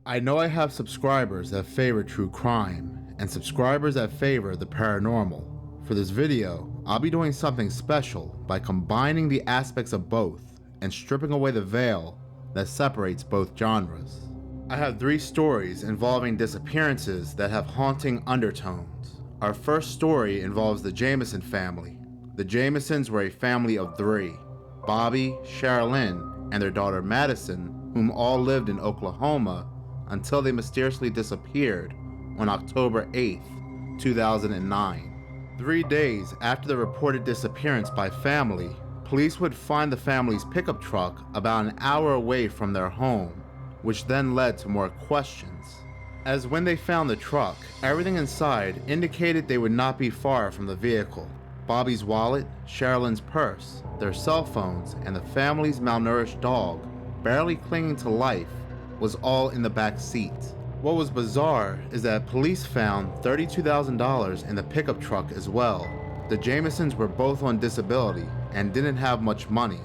I know I have subscribers that favor true crime, and subscribers that favor the paranormal. For this video, I'll be doing something special by combining the aspects of both and stripping away the veil that separates both genres. I have 3 stories involving disappearances that have haunting undertones. Our first story involves the Jameson family. The Jamesons were a family of 3, Bobby, Sherilyn, and their daughter Madison, whom all lived in Oklahoma until they mysteriously disappeared on October 8th, 2009. 3 days after the reported disappearance by family, police would find the family's pickup truck about an hour away from their home, which then led to more questions. As when they found the truck, everything inside indicated they would not be far from the vehicle. Bobby's wallet, Sherilyn's purse, their cell phones, and the family's malnourished dog, barely clinging to life, was all in the back seat. What was bizarre is that police found $32,000 in the pickup truck as well. The Jamesons were both on disability and didn't have much money.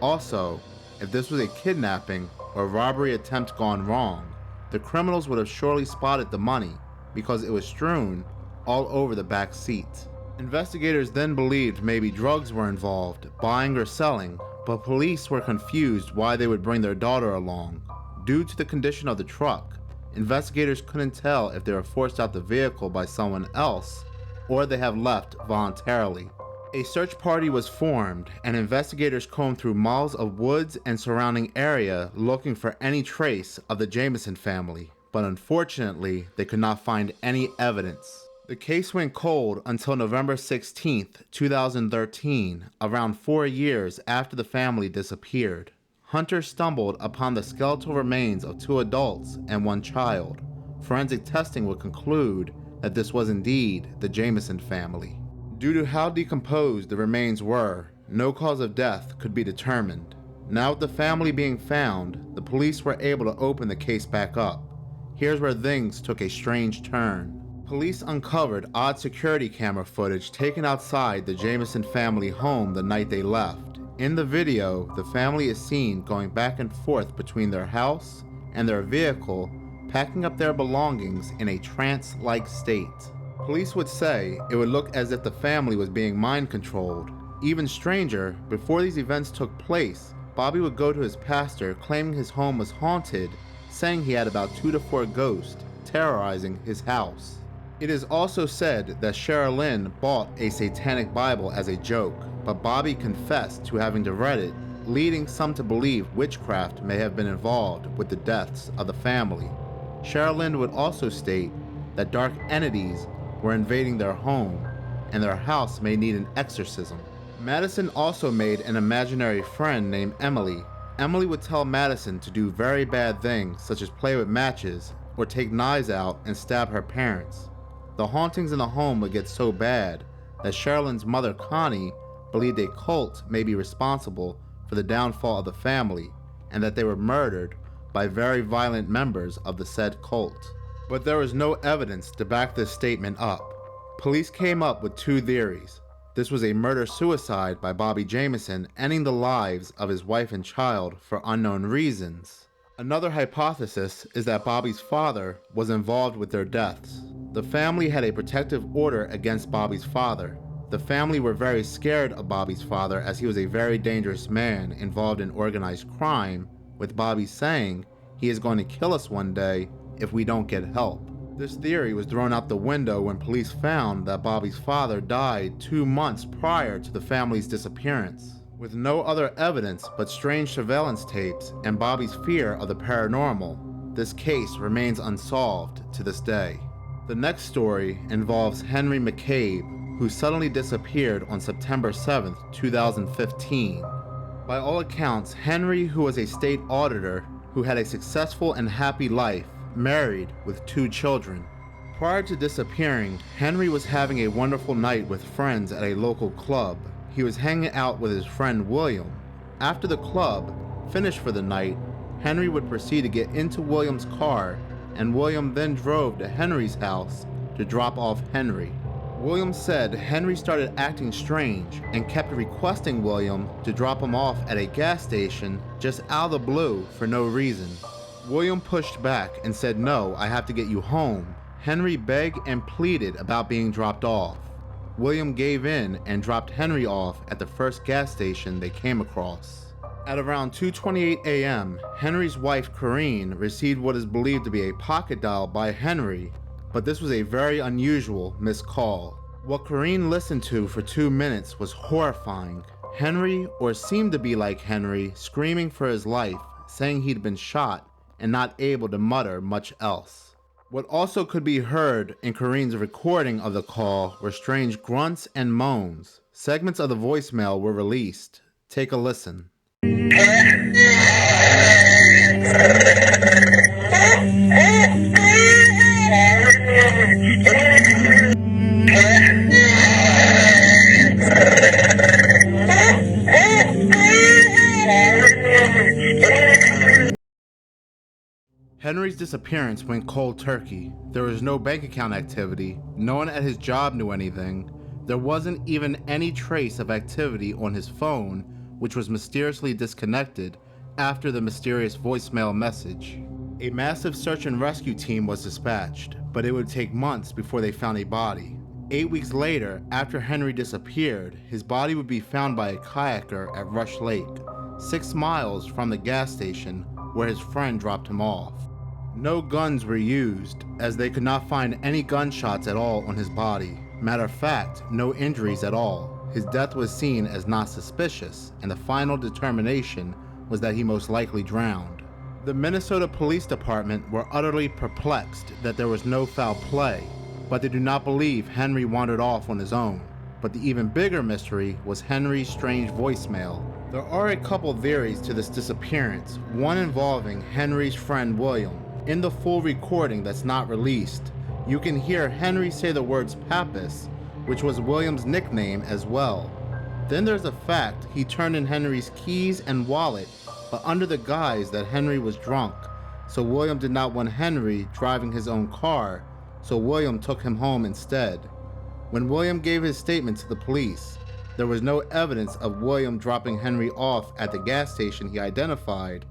Also, if this was a kidnapping or robbery attempt gone wrong, the criminals would have surely spotted the money because it was strewn all over the back seat. Investigators then believed maybe drugs were involved, buying or selling, but police were confused why they would bring their daughter along. Due to the condition of the truck, investigators couldn't tell if they were forced out the vehicle by someone else or they have left voluntarily. A search party was formed and investigators combed through miles of woods and surrounding area looking for any trace of the Jameson family, but unfortunately they could not find any evidence. The case went cold until November 16th, 2013, around 4 years after the family disappeared. Hunters stumbled upon the skeletal remains of 2 adults and 1 child. Forensic testing would conclude that this was indeed the Jameson family. Due to how decomposed the remains were, no cause of death could be determined. Now with the family being found, the police were able to open the case back up. Here's where things took a strange turn. Police uncovered odd security camera footage taken outside the Jameson family home the night they left. In the video, the family is seen going back and forth between their house and their vehicle, packing up their belongings in a trance-like state. Police would say it would look as if the family was being mind-controlled. Even stranger, before these events took place, Bobby would go to his pastor claiming his home was haunted, saying he had about 2 to 4 ghosts terrorizing his house. It is also said that Sherilyn bought a satanic Bible as a joke, but Bobby confessed to having to read it, leading some to believe witchcraft may have been involved with the deaths of the family. Sherilyn would also state that dark entities were invading their home, and their house may need an exorcism. Madison also made an imaginary friend named Emily. Emily would tell Madison to do very bad things such as play with matches or take knives out and stab her parents. The hauntings in the home would get so bad that Sherilyn's mother Connie believed a cult may be responsible for the downfall of the family and that they were murdered by very violent members of the said cult. But there was no evidence to back this statement up. Police came up with 2 theories. This was a murder-suicide by Bobby Jameson ending the lives of his wife and child for unknown reasons. Another hypothesis is that Bobby's father was involved with their deaths. The family had a protective order against Bobby's father. The family were very scared of Bobby's father as he was a very dangerous man involved in organized crime, with Bobby saying he is going to kill us one day if we don't get help. This theory was thrown out the window when police found that Bobby's father died 2 months prior to the family's disappearance. With no other evidence but strange surveillance tapes and Bobby's fear of the paranormal, this case remains unsolved to this day. The next story involves Henry McCabe, who suddenly disappeared on September 7th, 2015. By all accounts, Henry, who was a state auditor who had a successful and happy life, married with 2 children. Prior to disappearing, Henry was having a wonderful night with friends at a local club. He was hanging out with his friend William. After the club finished for the night, Henry would proceed to get into William's car, and William then drove to Henry's house to drop off Henry. William said Henry started acting strange and kept requesting William to drop him off at a gas station just out of the blue for no reason. William pushed back and said, "No, I have to get you home." Henry begged and pleaded about being dropped off. William gave in and dropped Henry off at the first gas station they came across. At around 2:28 a.m., Henry's wife Corinne received what is believed to be a pocket dial by Henry, but this was a very unusual missed call. What Corinne listened to for 2 minutes was horrifying. Henry, or seemed to be like Henry, screaming for his life, saying he'd been shot and not able to mutter much else. What also could be heard in Corinne's recording of the call were strange grunts and moans. Segments of the voicemail were released. Take a listen. Henry's disappearance went cold turkey. There was no bank account activity, no one at his job knew anything, there wasn't even any trace of activity on his phone, which was mysteriously disconnected after the mysterious voicemail message. A massive search and rescue team was dispatched, but it would take months before they found a body. 8 weeks later, after Henry disappeared, his body would be found by a kayaker at Rush Lake, 6 miles from the gas station where his friend dropped him off. No guns were used, as they could not find any gunshots at all on his body. Matter of fact, no injuries at all. His death was seen as not suspicious, and the final determination was that he most likely drowned. The Minnesota Police Department were utterly perplexed that there was no foul play, but they do not believe Henry wandered off on his own. But the even bigger mystery was Henry's strange voicemail. There are a couple theories to this disappearance, one involving Henry's friend William. In the full recording that's not released, you can hear Henry say the words Pappas, which was William's nickname as well. Then there's the fact he turned in Henry's keys and wallet, but under the guise that Henry was drunk, so William did not want Henry driving his own car, so William took him home instead. When William gave his statement to the police, there was no evidence of William dropping Henry off at the gas station he identified,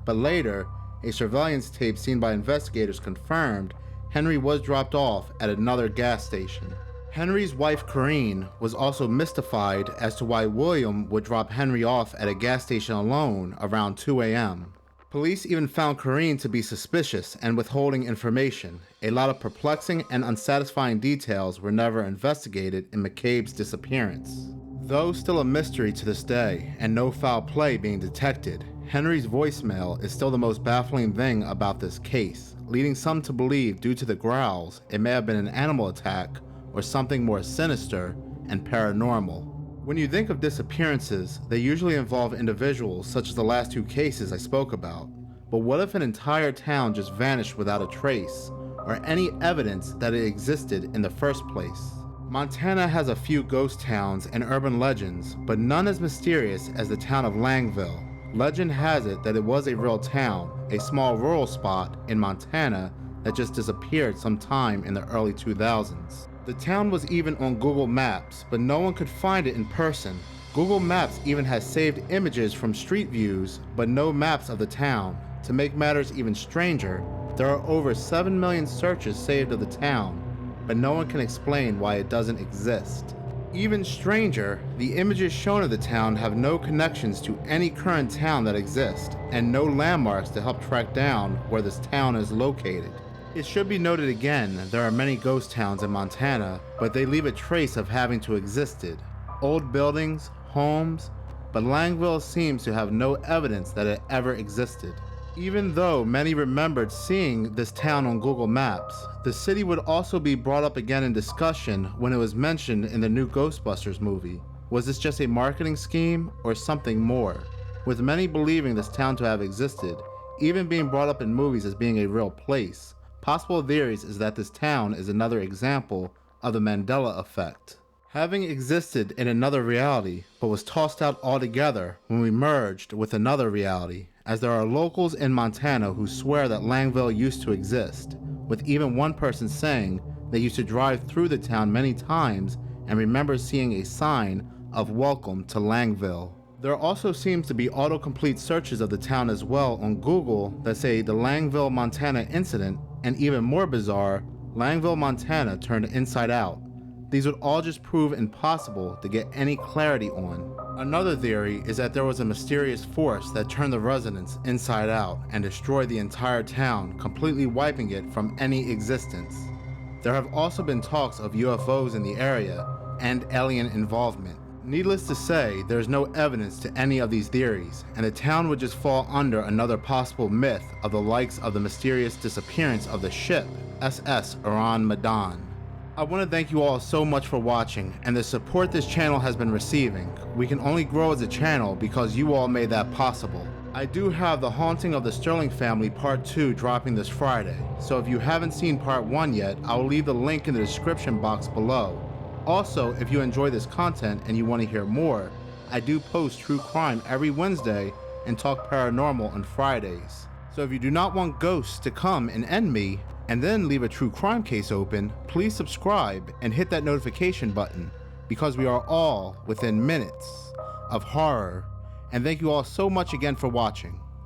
but later, a surveillance tape seen by investigators confirmed Henry was dropped off at another gas station. Henry's wife Corinne was also mystified as to why William would drop Henry off at a gas station alone around 2 a.m. Police even found Corinne to be suspicious and withholding information. A lot of perplexing and unsatisfying details were never investigated in McCabe's disappearance. Though still a mystery to this day, and no foul play being detected, Henry's voicemail is still the most baffling thing about this case, leading some to believe due to the growls it may have been an animal attack or something more sinister and paranormal. When you think of disappearances, they usually involve individuals such as the last 2 cases I spoke about. But what if an entire town just vanished without a trace, or any evidence that it existed in the first place? Montana has a few ghost towns and urban legends, but none as mysterious as the town of Langville. Legend has it that it was a real town, a small rural spot in Montana that just disappeared sometime in the early 2000s. The town was even on Google Maps, but no one could find it in person. Google Maps even has saved images from street views, but no maps of the town. To make matters even stranger, there are over 7 million searches saved of the town, but no one can explain why it doesn't exist. Even stranger, the images shown of the town have no connections to any current town that exists, and no landmarks to help track down where this town is located. It should be noted again, there are many ghost towns in Montana, but they leave a trace of having to existed. Old buildings, homes, but Langville seems to have no evidence that it ever existed. Even though many remembered seeing this town on Google Maps, the city would also be brought up again in discussion when it was mentioned in the new Ghostbusters movie. Was this just a marketing scheme or something more? With many believing this town to have existed, even being brought up in movies as being a real place, possible theories is that this town is another example of the Mandela effect. Having existed in another reality, but was tossed out altogether when we merged with another reality, as there are locals in Montana who swear that Langville used to exist, with even one person saying they used to drive through the town many times and remember seeing a sign of "Welcome to Langville." There also seems to be autocomplete searches of the town as well on Google that say the Langville, Montana incident, and even more bizarre, Langville, Montana turned inside out. These would all just prove impossible to get any clarity on. Another theory is that there was a mysterious force that turned the residents inside out and destroyed the entire town, completely wiping it from any existence. There have also been talks of UFOs in the area and alien involvement. Needless to say, there's no evidence to any of these theories, and the town would just fall under another possible myth of the likes of the mysterious disappearance of the ship SS Iran Madan. I want to thank you all so much for watching and the support this channel has been receiving. We can only grow as a channel because you all made that possible. I do have The Haunting of the Sterling Family Part 2 dropping this Friday, so if you haven't seen Part 1 yet, I'll leave the link in the description box below. Also, if you enjoy this content and you want to hear more, I do post true crime every Wednesday and talk paranormal on Fridays. So if you do not want ghosts to come and end me, and then leave a true crime case open, please subscribe and hit that notification button, because we are all within minutes of horror. And thank you all so much again for watching.